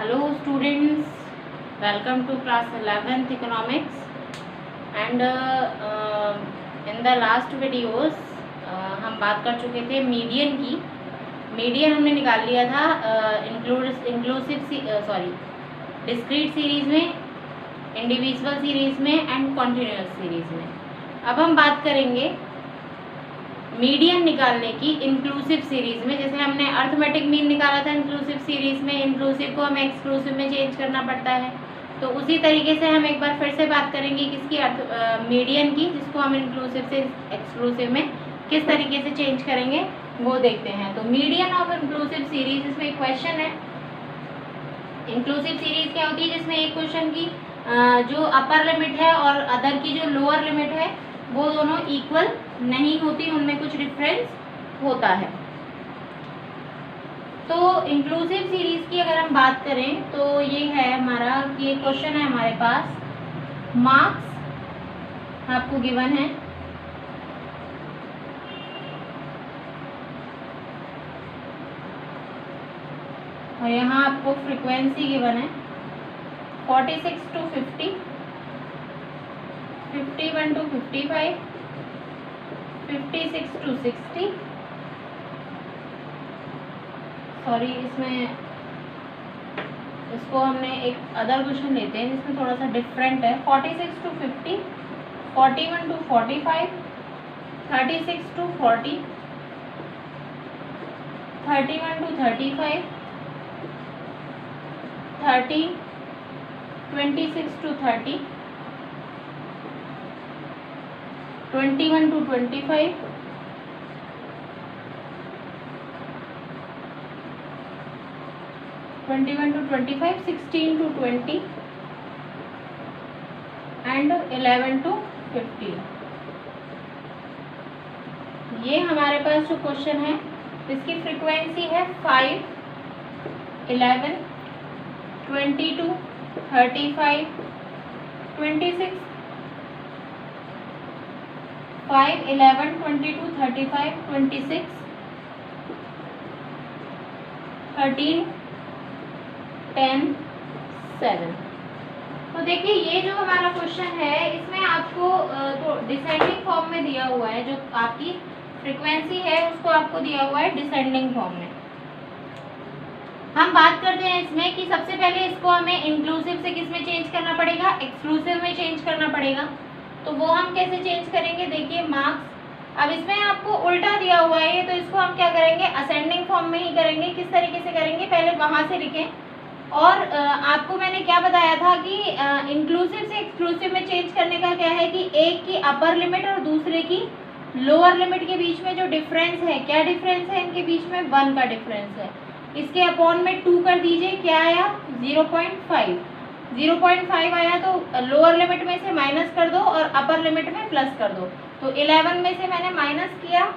Hello students, welcome to class 11th economics and in the last videos हम बात कर चुके थे मीडियन की। मीडियन हमने निकाल लिया था डिस्क्रीट सीरीज में, इंडिविजुअल सीरीज में एंड कॉन्टिन्यूअस सीरीज में। अब हम बात करेंगे मीडियन निकालने की इंक्लूसिव सीरीज में। जैसे हमने अर्थमेटिक मीन निकाला था इंक्लूसिव सीरीज में, इंक्लूसिव को हमें एक्सक्लूसिव में चेंज करना पड़ता है, तो उसी तरीके से हम एक बार फिर से बात करेंगे किसकी, मीडियन की, जिसको हम इंक्लूसिव से एक्सक्लूसिव में किस तरीके से चेंज करेंगे वो देखते हैं। तो मीडियन ऑफ इंक्लूसिव सीरीज, इसमें एक क्वेश्चन है। इंक्लूसिव सीरीज क्या होती है, जिसमें एक क्वेश्चन की जो अपर लिमिट है और अदर की जो लोअर लिमिट है वो दोनों इक्वल नहीं होती, उनमें कुछ डिफरेंस होता है। तो इंक्लूसिव सीरीज की अगर हम बात करें तो ये है हमारा कि ये क्वेश्चन है हमारे पास, मार्क्स आपको गिवन है, और यहाँ आपको फ्रीक्वेंसी गिवन है 46 to 50, 51 to 55, 56 to 60। सॉरी, इसमें इसको हमने एक अदर क्वेश्चन लेते हैं जिसमें थोड़ा सा डिफरेंट है। 46 to 50, 41 to 45, 36 to 40, 31 to 35, 30, 26 to 30, 21 to 25, 21 to 25, 16 to 20 and 11 to 15। ये हमारे पास जो क्वेश्चन है इसकी फ्रीक्वेंसी है 5, 11, 22, 35, 26, 5, 11, 22, 35, 26, 13, 10, 7। तो देखिए ये जो हमारा क्वेश्चन है इसमें आपको तो डिसेंडिंग फॉर्म में दिया हुआ है, जो आपकी फ्रीक्वेंसी है उसको आपको दिया हुआ है डिसेंडिंग फॉर्म में। हम बात करते हैं इसमें कि सबसे पहले इसको हमें इंक्लूसिव से किस में चेंज करना पड़ेगा, एक्सक्लूसिव में चेंज करना पड़ेगा। तो वो हम कैसे चेंज करेंगे, देखिए मार्क्स, अब इसमें आपको उल्टा दिया हुआ है तो इसको हम क्या करेंगे, असेंडिंग फॉर्म में ही करेंगे। किस तरीके से करेंगे, पहले वहाँ से लिखें। और आपको मैंने क्या बताया था कि इंक्लूसिव से एक्सक्लूसिव में चेंज करने का क्या है कि एक की अपर लिमिट और दूसरे की लोअर लिमिट के बीच में जो डिफरेंस है, क्या डिफरेंस है इनके बीच में, 1 का डिफरेंस है। इसके अपॉन में 2 कर दीजिए, क्या आया 0.5, 0.5 आया तो लोअर लिमिट में से माइनस कर दो और अपर लिमिट में प्लस कर दो। तो 11 में से मैंने माइनस किया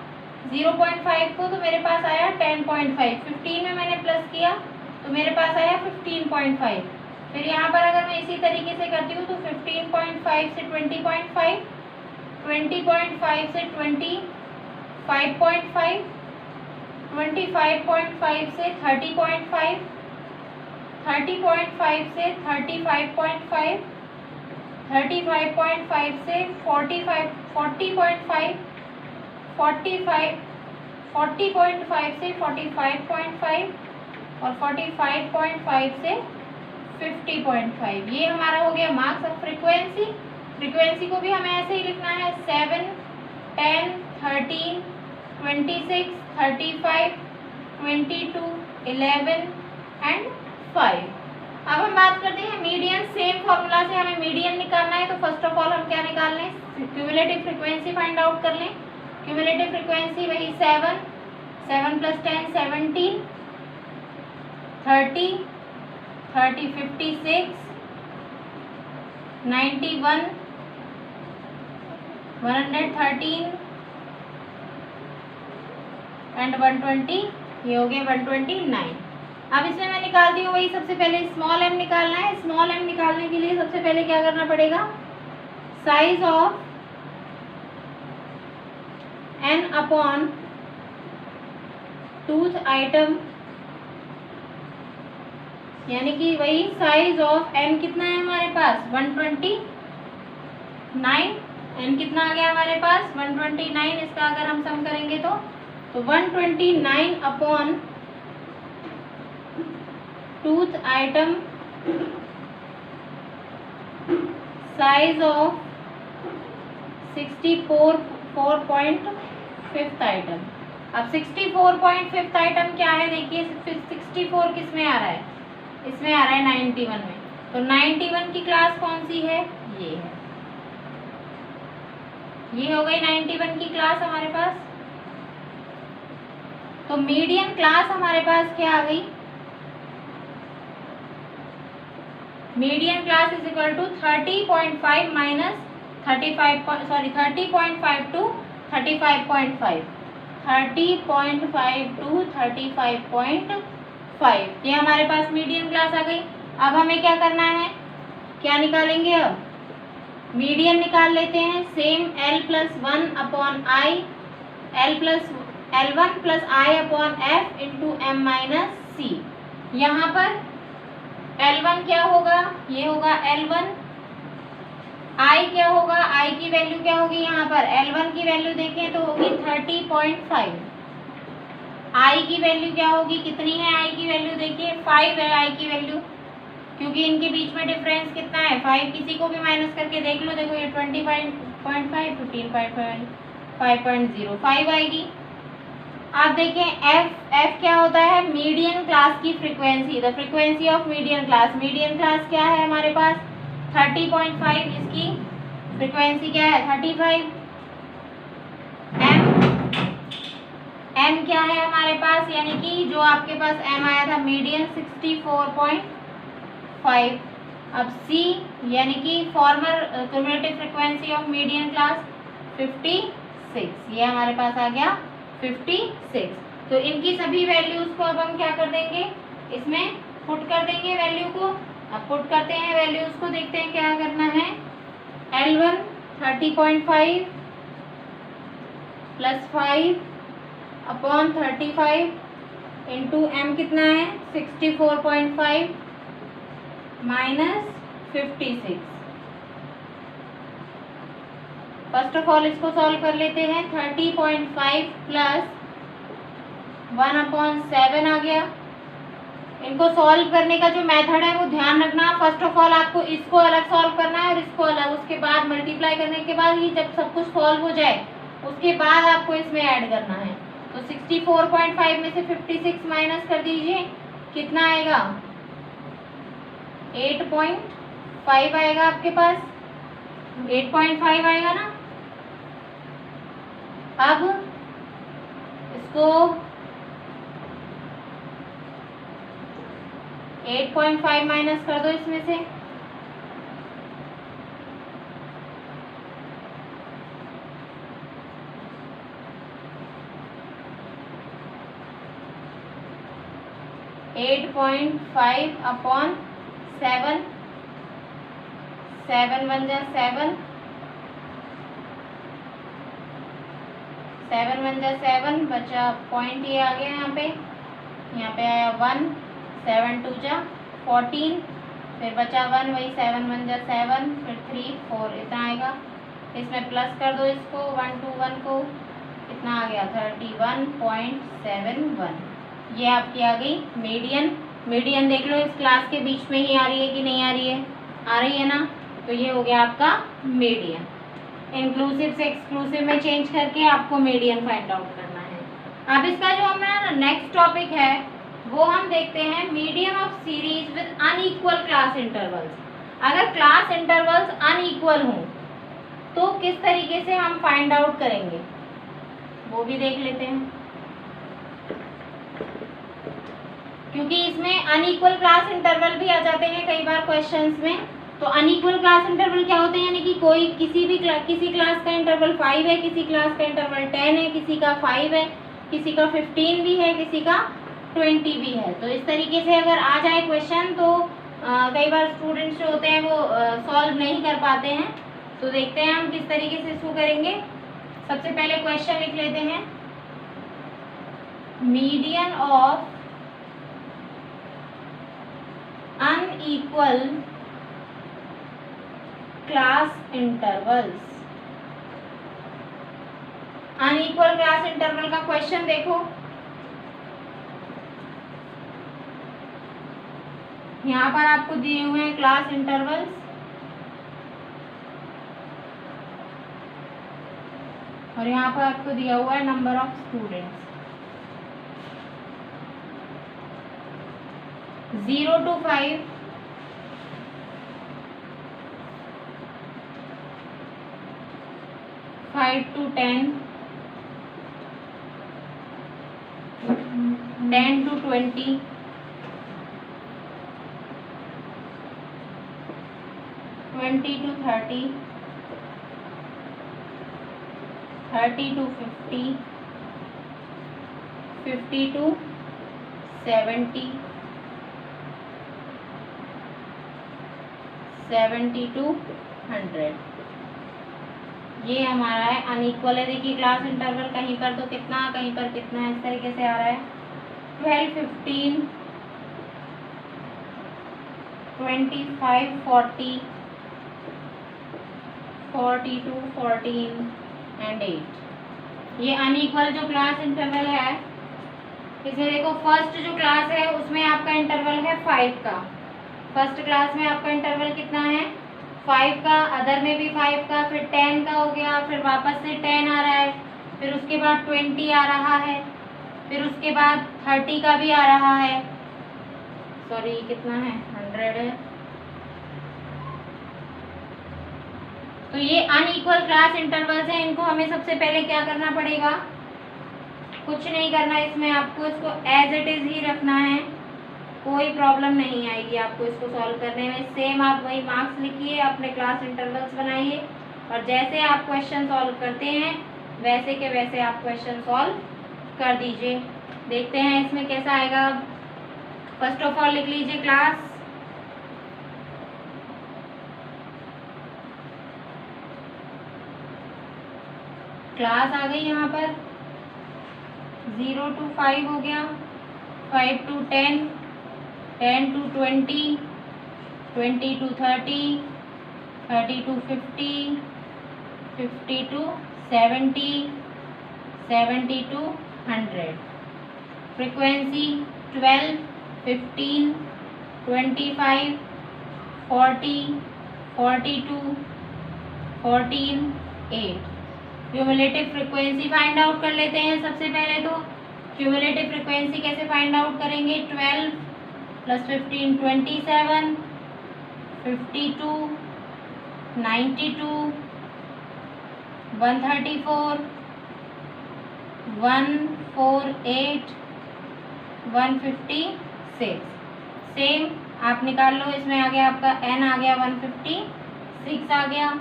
0.5 को तो मेरे पास आया 10.5, 15 में मैंने प्लस किया तो मेरे पास आया 15.5। फिर यहाँ पर अगर मैं इसी तरीके से करती हूँ तो 15.5 से 20.5, 20.5 से 25.5, 25.5 से 30.5, 30.5 से 35.5, 35.5 से 40.5, 40.5 से 45.5 और 45.5 से 50.5। ये हमारा हो गया मार्क्स। अब फ्रीक्वेंसी को भी हमें ऐसे ही लिखना है, 7, 10, 13, 26, 35, 22, 11 एंड 5। अब हम बात करते हैं मीडियन। सेम फॉर्मूला से हमें मीडियन निकालना है तो फर्स्ट ऑफ ऑल हम क्या निकाल लें, क्यूमुलेटिव फ्रीक्वेंसी फाइंड आउट कर लें। क्यूमुलेटिव फ्रीक्वेंसी वही 7, 7 + 10, 17, 30, 30, 56, 91, 113 एंड 120, ये हो गया 129। अब इसमें मैं निकालती हूँ वही, सबसे पहले स्मॉल m निकालना है। स्मॉल m निकालने के लिए सबसे पहले क्या करना पड़ेगा, size of n upon twoth item यानी कि वही साइज ऑफ n कितना है हमारे पास 129, n कितना आ गया हमारे पास 129। इसका अगर हम सम करेंगे तो 129 upon twoth item size of 64.5 item. अब 64.5 आइटम क्या है, देखिए 64 किस में आ रहा है, इसमें आ रहा है 91 में। तो 91 की क्लास कौन सी है, ये है, ये हो गई 91 की क्लास हमारे पास। तो मीडियन क्लास हमारे पास क्या आ गई, median class is equal to 30.5 minus 30.5 to 35.5, 30.5 to 35.5, ये हमारे पास मीडियन क्लास आ गई। अब हमें क्या करना है, क्या निकालेंगे, अब मीडियन निकाल लेते हैं। Same L+1 upon I, L1 plus I upon F into M minus C. यहाँ पर L1 क्या होगा, ये होगा L1, I क्या होगा, I की वैल्यू क्या होगी, यहाँ पर L1 की वैल्यू देखें तो होगी 30.5, I की वैल्यू क्या होगी, कितनी है I की वैल्यू, देखिए 5 है I की वैल्यू, क्योंकि इनके बीच में डिफरेंस कितना है 5, किसी को भी माइनस करके देख लो, देखो ये 20.5, 15.5, 5.05 आएगी। आप देखें F क्या होता है, मीडियन क्लास की frequency, the frequency of median class. Median class क्या है हमारे पास 30.5, इसकी फ्रीक्वेंसी क्या है 35। M क्या है हमारे पास, यानी कि जो आपके पास M आया था मीडियन 64.5। अब C यानी कि farmer cumulative frequency of median class 56, ये हमारे पास आ गया 56। तो इनकी सभी वैल्यूज को अब हम क्या कर देंगे, इसमें पुट कर देंगे वैल्यू को। अब पुट करते हैं वैल्यूज को, देखते हैं क्या करना है। L1 30.5 plus 5 upon 35 into M कितना है 64.5 माइनस 56। फर्स्ट ऑफ ऑल इसको सॉल्व कर लेते हैं। 30.5 प्लस 1/7 आ गया। इनको सॉल्व करने का जो मेथड है वो ध्यान रखना। फर्स्ट ऑफ ऑल आपको इसको अलग सॉल्व करना है और इसको अलग, उसके बाद मल्टीप्लाई करने के बाद ये जब सब कुछ सॉल्व हो जाए उसके बाद आपको इसमें ऐड करना है। तो 64.5 में से 56 माइनस कर दीजिए, कितना आएगा 8.5 आएगा आपके पास, 8.5 आएगा ना। अब इसको 8.5 माइनस कर दो इसमें से, एट 8.5 अपॉन 7, 7 1 जा 7, 7 1 जा 7, बचा पॉइंट ये आ गया यहाँ पे आया 1, 7 2 जा 14, फिर बचा 1, वही 7 1 जा 7, फिर 3 4 इतना आएगा। इसमें प्लस कर दो इसको 1 2 1 को, इतना आ गया 31.71। ये आपकी आ गई मीडियन। मीडियन देख लो इस क्लास के बीच में ही आ रही है कि नहीं आ रही है, आ रही है ना। तो ये हो गया आपका मीडियन। इंक्लूसिव से एक्सक्लूसिव में चेंज करके आपको मीडियन फाइंड आउट करना है। अब इसका जो हमारा नेक्स्ट टॉपिक है वो हम देखते हैं median of series with unequal class intervals. अगर क्लास इंटरवल्स अनइक्वल हों तो किस तरीके से हम फाइंड आउट करेंगे वो भी देख लेते हैं, क्योंकि इसमें अनइक्वल क्लास इंटरवल भी आ जाते हैं कई बार क्वेश्चंस में। तो अनइक्वल क्लास इंटरवल क्या होते हैं, यानी कि कोई किसी क्लास का इंटरवल 5 है, किसी क्लास का इंटरवल 10 है, किसी का 5 है, किसी का 15 भी है, किसी का 20 भी है। तो इस तरीके से अगर आ जाए क्वेश्चन तो कई बार स्टूडेंट्स जो होते हैं वो सॉल्व नहीं कर पाते हैं। तो देखते हैं हम किस तरीके से इसको करेंगे। सबसे पहले क्वेश्चन लिख लेते हैं, median of unequal class intervals. Unequal class interval का क्वेश्चन देखो, यहाँ पर आपको दिए हुए हैं क्लास इंटरवल्स, और यहाँ पर आपको दिया हुआ है number of students. 0 to 5, 5 to 10, 10 to 20, 20 to 30, 30 to 50, 50 to 70, 70 to 100। ये हमारा है अनइक्वल है। देखिए क्लास इंटरवल कहीं पर तो कितना, कहीं पर कितना, इस तरीके से आ रहा है। 12, 15, 25, 40, 42, 14 एंड 8। ये अनइक्वल जो क्लास इंटरवल है, इसे देखो फर्स्ट जो क्लास है उसमें आपका इंटरवल है 5 का। फर्स्ट क्लास में आपका इंटरवल कितना है? 5 का। अदर में भी 5 का, फिर 10 का हो गया, फिर वापस से 10 आ रहा है, फिर उसके बाद 20 आ रहा है, फिर उसके बाद 30 का भी आ रहा है। सॉरी कितना है? 100 है। तो ये अनइक्वल क्लास इंटरवल्स हैं। इनको हमें सबसे पहले क्या करना पड़ेगा? कुछ नहीं करना, इसमें आपको इसको एज इट इज ही रखना है, कोई प्रॉब्लम नहीं आएगी आपको इसको सॉल्व करने में। सेम आप वही मार्क्स लिखिए, अपने क्लास इंटरवल्स बनाइए, और जैसे आप क्वेश्चन सॉल्व करते हैं वैसे के वैसे आप क्वेश्चन सॉल्व कर दीजिए। देखते हैं इसमें कैसा आएगा। फर्स्ट ऑफ ऑल लिख लीजिए क्लास, क्लास आ गई यहाँ पर। 0 to 5 हो गया, 5 to 10, 10 to 20, 20 to 30, 30 to 50, 50 to 70, 70 to 100। Frequency 12, 15, 25, 40, 42, 14, 8। Cumulative frequency find out कर लेते हैं। सबसे पहले तो क्यूमुलेटिव फ्रीक्वेंसी कैसे फाइंड आउट करेंगे? 12 + 15 27, 52, 92, 134, 148, 156। सेम आप निकाल लो, इसमें आ गया आपका n आ गया 156 आ गया।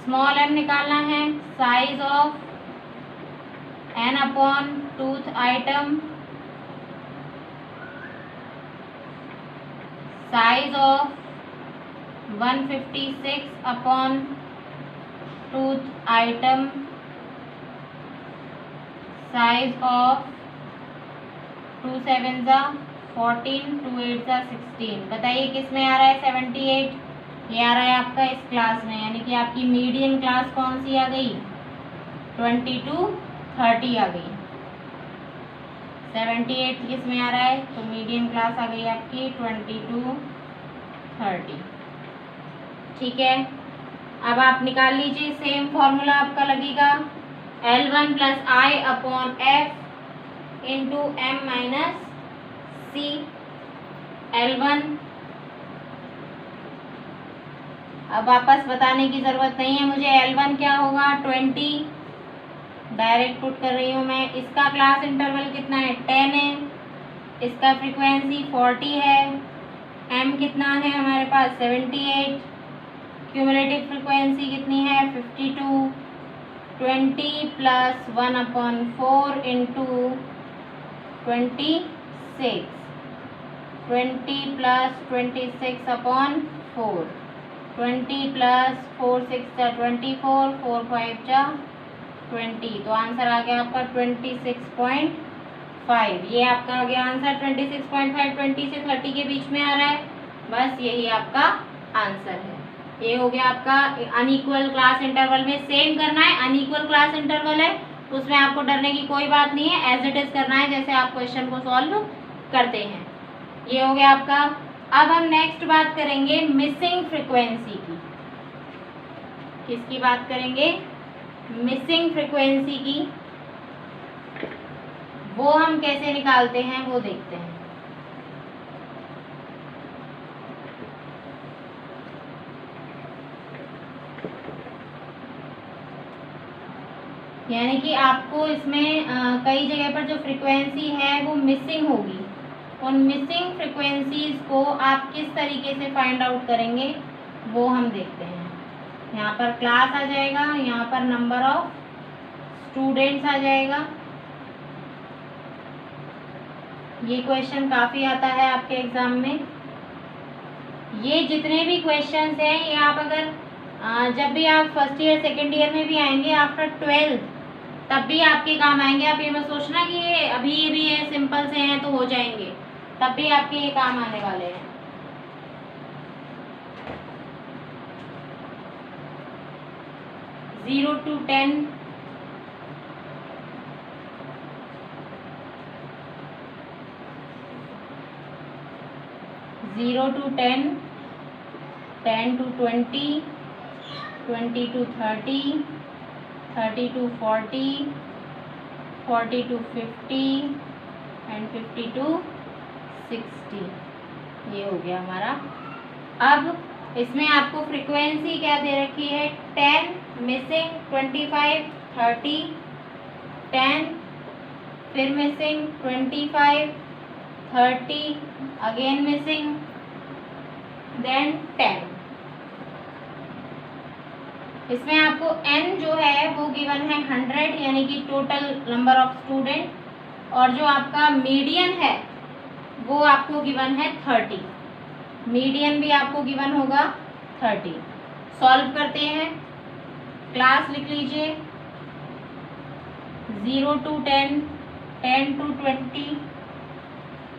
स्मॉल m निकालना है, size of n upon twoth item, size of 156 upon twoth item, size of 2 7 ज़ा 14, 2 8 ज़ा 16। बताइए किस में आ रहा है? 78। ये आ रहा है आपका इस क्लास में, यानी कि आपकी मीडियम क्लास कौन सी आ गई? 20 to 30 आ गई। 78 किस में आ रहा है? तो मीडियम क्लास आ गई आपकी 20 to 30। ठीक है, अब आप निकाल लीजिए। सेम फॉर्मूला आपका लगेगा L1 + I upon F into M - C। L1 अब वापस बताने की ज़रूरत नहीं है मुझे। L1 क्या होगा? 20, डायरेक्ट पुट कर रही हूँ मैं। इसका क्लास इंटरवल कितना है? 10 है। इसका फ्रीक्वेंसी 40 है। M कितना है हमारे पास? 78। क्यूमुलेटिव फ्रीक्वेंसी कितनी है? 52। 20 + 1/4 इंटू 26, 20 + 26/4, 20 + 4 6 = 24, 4 5 = 20। तो आंसर आ गया आपका 26.5। ये आपका आ गया आंसर 26.5। 20 से 30 के बीच में आ रहा है, बस यही आपका आंसर है। ये हो गया आपका अनइक्वल क्लास इंटरवल में सेम करना है। अनइक्वल क्लास इंटरवल है उसमें आपको डरने की कोई बात नहीं है, एज इट इज करना है जैसे आप क्वेश्चन को सॉल्व करते हैं। ये हो गया आपका। अब हम नेक्स्ट बात करेंगे मिसिंग फ्रीक्वेंसी की। किसकी बात करेंगे? मिसिंग फ्रीक्वेंसी की। वो हम कैसे निकालते हैं वो देखते हैं। यानी कि आपको इसमें कई जगह पर जो फ्रीक्वेंसी है वो मिसिंग होगी। उन मिसिंग फ्रीक्वेंसीज को आप किस तरीके से फाइंड आउट करेंगे वो हम देखते हैं। यहाँ पर क्लास आ जाएगा, यहाँ पर नंबर ऑफ स्टूडेंट्स आ जाएगा। ये क्वेश्चन काफ़ी आता है आपके एग्जाम में। ये जितने भी क्वेश्चंस हैं ये आप अगर जब भी आप फर्स्ट ईयर सेकेंड ईयर में भी आएंगे आफ्टर 12 तब भी आपके काम आएंगे। आप ये मत सोचना कि ये अभी भी है सिंपल से हैं तो हो जाएंगे, तब भी आपके ये काम आने वाले हैं। Zero to 10, 0 to 10, 10 to 20, 20 to 30, 30 to 40, 40 to 50 and 50 to 60। ये हो गया हमारा। अब इसमें आपको फ्रीक्वेंसी क्या दे रखी है? 10 मिसिंग, 25 30, 10 फिर मिसिंग, 25 30 अगेन मिसिंग, देन 10। इसमें आपको n जो है वो गिवन है 100 यानी कि टोटल नंबर ऑफ स्टूडेंट, और जो आपका मीडियन है वो आपको गिवन है 30। मीडियन भी आपको गिवन होगा 30। सॉल्व करते हैं। क्लास लिख लीजिए 0 to 10, 10 to 20,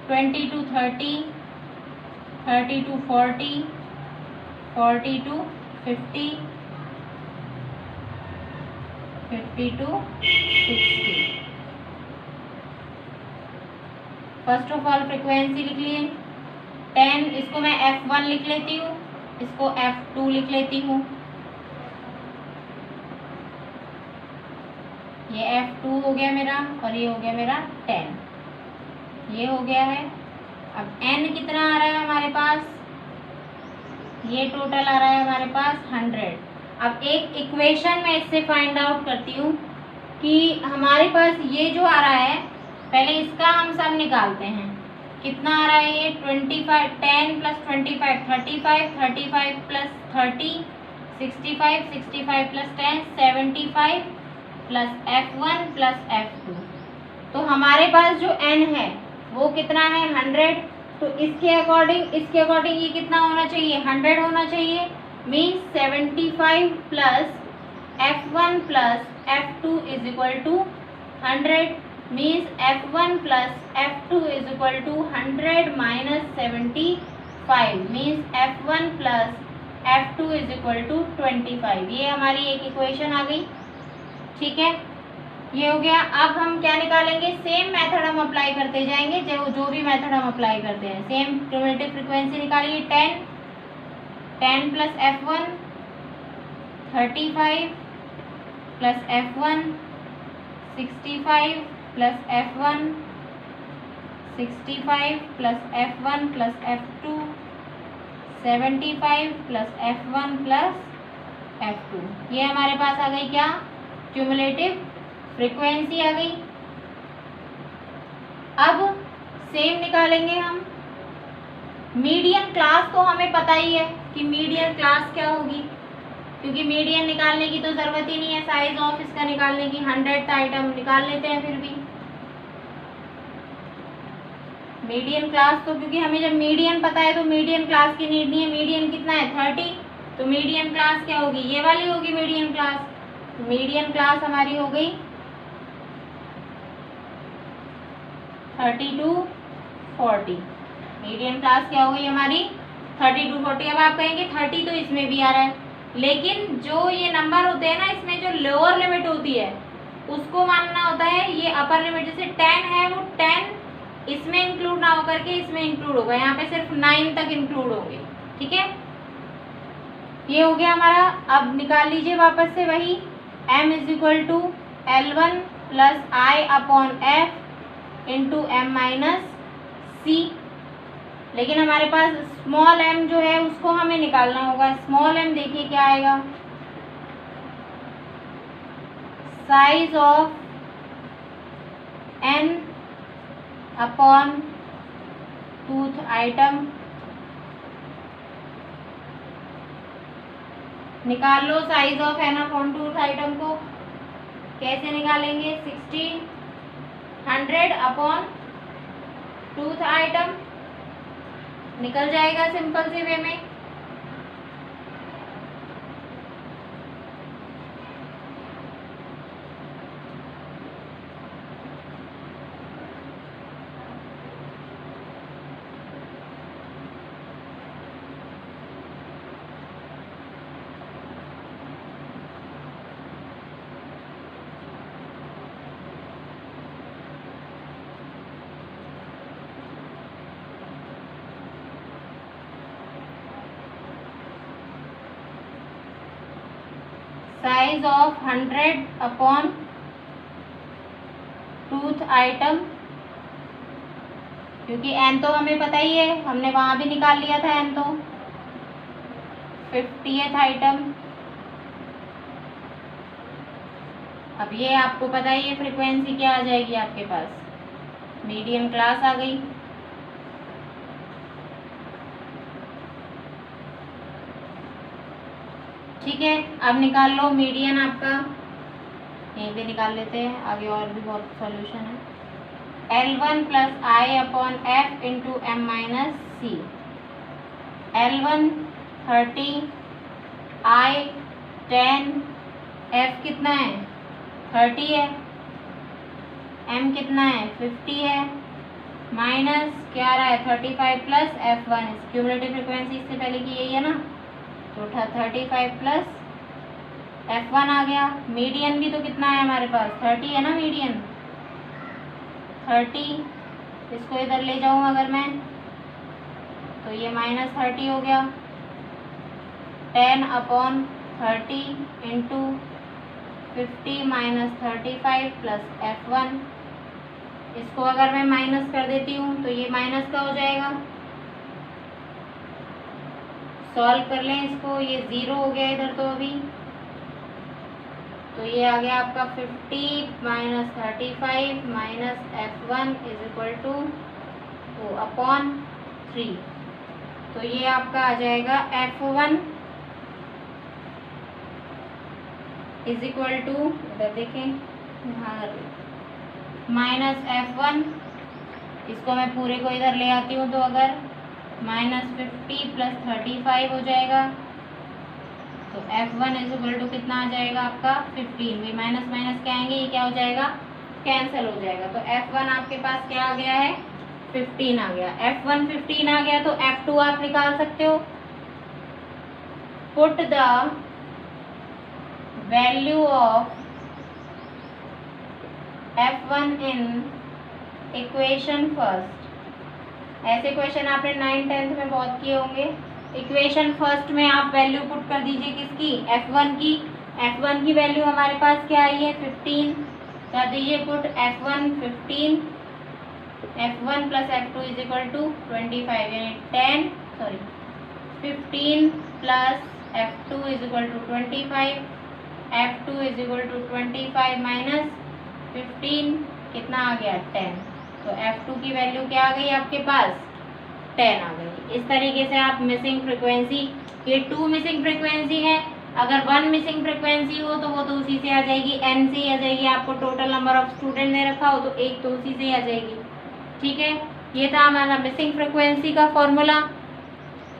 20 to 30, 30 to 40, 40 to 50, 50 to 60। First of all frequency लिख लिए 10, इसको मैं F1 लिख लेती हूँ, इसको F2 लिख लेती हूँ। ये F2 हो गया मेरा और ये हो गया मेरा 10। ये हो गया है। अब n कितना आ रहा है हमारे पास? ये टोटल आ रहा है हमारे पास 100। अब एक इक्वेशन मैं इससे फाइंड आउट करती हूँ कि हमारे पास ये जो आ रहा है, पहले इसका हम सब निकालते हैं। कितना आ रहा है ये? 25, 10 plus 25 35, 35 plus 30 65, 65 plus 10 75 plus F1 plus F2। तो हमारे पास जो n है वो कितना है? 100। तो इसके अकॉर्डिंग ये कितना होना चाहिए? 100 होना चाहिए। Means 75 plus F1 plus F2 is equal to 100। Means F1 plus F2 is equal to 100 minus 75। Means F1 plus F2 is equal to 25। ये हमारी एक इक्वेशन आ गई। ठीक है, ये हो गया। अब हम क्या निकालेंगे? सेम मेथड हम अप्लाई करते जाएंगे। जो भी मेथड हम अप्लाई करते हैं सेम। क्यूमुलेटिव फ्रीक्वेंसी निकालिए 10 plus F1 35 plus F1 65 plus F1 65 plus F1 plus F2 75 plus F1 plus F2। ये हमारे पास आ गई क्या? क्यूमुलेटिव फ्रीक्वेंसी आ गई। अब सेम निकालेंगे हम मीडियन क्लास। तो हमें पता ही है कि मीडियन क्लास क्या होगी, क्योंकि मीडियन निकालने की तो ज़रूरत ही नहीं है साइज ऑफ इसका निकालने की। 100th आइटम निकाल लेते हैं। फिर भी मीडियन क्लास तो, क्योंकि हमें जब मीडियन पता है तो मीडियन क्लास की नीड नहीं है। मीडियन कितना है? 30। तो मीडियन क्लास क्या होगी? ये वाली होगी मीडियन क्लास। मीडियन क्लास हमारी हो गई 30 to 40। मीडियन क्लास क्या हो गई हमारी? 30 to 40। अब आप कहेंगे 30 तो इसमें भी आ रहा है, लेकिन जो ये नंबर होते हैं ना, इसमें जो लोअर लिमिट होती है उसको मानना होता है ये अपर लिमिट। जैसे 10 है, वो 10 इसमें इंक्लूड ना होकर के इसमें इंक्लूड होगा, यहाँ पे सिर्फ 9 तक इंक्लूड होंगे। ठीक है, ये हो गया हमारा। अब निकाल लीजिए वापस से वही, m is equal to L1 plus I upon F into M minus C. लेकिन हमारे पास स्मॉल m जो है उसको हमें निकालना होगा। स्मॉल m देखिए क्या आएगा, size of n upon twoth item. निकाल लो size of n upon twoth item को। कैसे निकालेंगे, 100 अपॉन टूथ आइटम निकल जाएगा सिंपल से वे में। Size of 100 upon twoth item, क्योंकि n तो हमें पता ही है, हमने वहां भी निकाल लिया था n तो। 50th आइटम, अब ये आपको पता ही है फ्रीक्वेंसी क्या आ जाएगी आपके पास, मीडियन क्लास आ गई। ठीक है, अब निकाल लो मीडियन आपका, यहीं पे निकाल लेते हैं, आगे और भी बहुत सॉल्यूशन है। L1 plus I upon F into M minus C. L1 30, I 10, F कितना है 30 है, एम कितना है 50 है, माइनस क्या आ रहा है 35 प्लस F1। क्यूमुलेटिव फ्रिक्वेंसी इससे पहले की यही है ना, तो 35 प्लस F1 आ गया। मीडियन भी तो कितना है हमारे पास 30 है ना, मीडियन 30, इसको इधर ले जाऊँ अगर मैं तो ये माइनस 30 हो गया। 10 upon 30 into 50 minus 35 plus F1, इसको अगर मैं माइनस कर देती हूँ तो ये माइनस का हो जाएगा। सॉल्व कर लें इसको, ये 0 हो गया इधर तो अभी, तो ये आ गया आपका 50 minus 35 minus F1 is equal two upon 3। तो ये आपका आ जाएगा F1 इज इक्वल टू, इधर देखें यहाँ माइनस F1, इसको मैं पूरे को इधर ले आती हूँ तो अगर -50 प्लस 35 हो जाएगा, तो F1 इज इक्वल टू कितना आ जाएगा आपका 15। वे माइनस माइनस क्या आएंगे, ये क्या हो जाएगा कैंसिल हो जाएगा। तो F1 आपके पास क्या आ गया है 15 आ गया। F1 15 आ गया, तो F2 आप निकाल सकते हो। Put the value of F1 in equation first. ऐसे क्वेश्चन आपने 9th 10th में बहुत किए होंगे। इक्वेशन फर्स्ट में आप वैल्यू पुट कर दीजिए किसकी, F1 की। F1 की वैल्यू हमारे पास क्या आई है 15, कर दीजिए put F1 15, F1 plus F2 is equal to 25, यानी 15 plus F2 is equal to 25, F2 is equal to 25 minus 15 कितना आ गया 10। तो F2 की वैल्यू क्या आ गई आपके पास 10 आ गई। इस तरीके से आप मिसिंग फ्रिक्वेंसी, ये 2 मिसिंग फ्रिक्वेंसी है, अगर 1 मिसिंग फ्रिक्वेंसी हो तो वो तो उसी से आ जाएगी, n से ही आ जाएगी। आपको total number of student they रखा हो तो एक तो उसी से ही आ जाएगी। ठीक है, ये था हमारा मिसिंग फ्रिक्वेंसी का फॉर्मूला।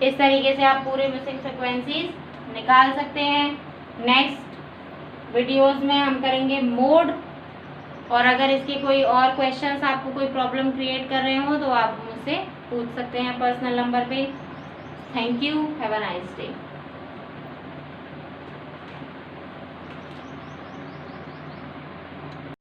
इस तरीके से आप पूरे मिसिंग फ्रिक्वेंसीज निकाल सकते हैं। नेक्स्ट वीडियोज़ में हम करेंगे मोड, और अगर इसके कोई और क्वेश्चंस आपको कोई प्रॉब्लम क्रिएट कर रहे हो तो आप मुझसे पूछ सकते हैं पर्सनल नंबर पे। Thank you, have a nice day.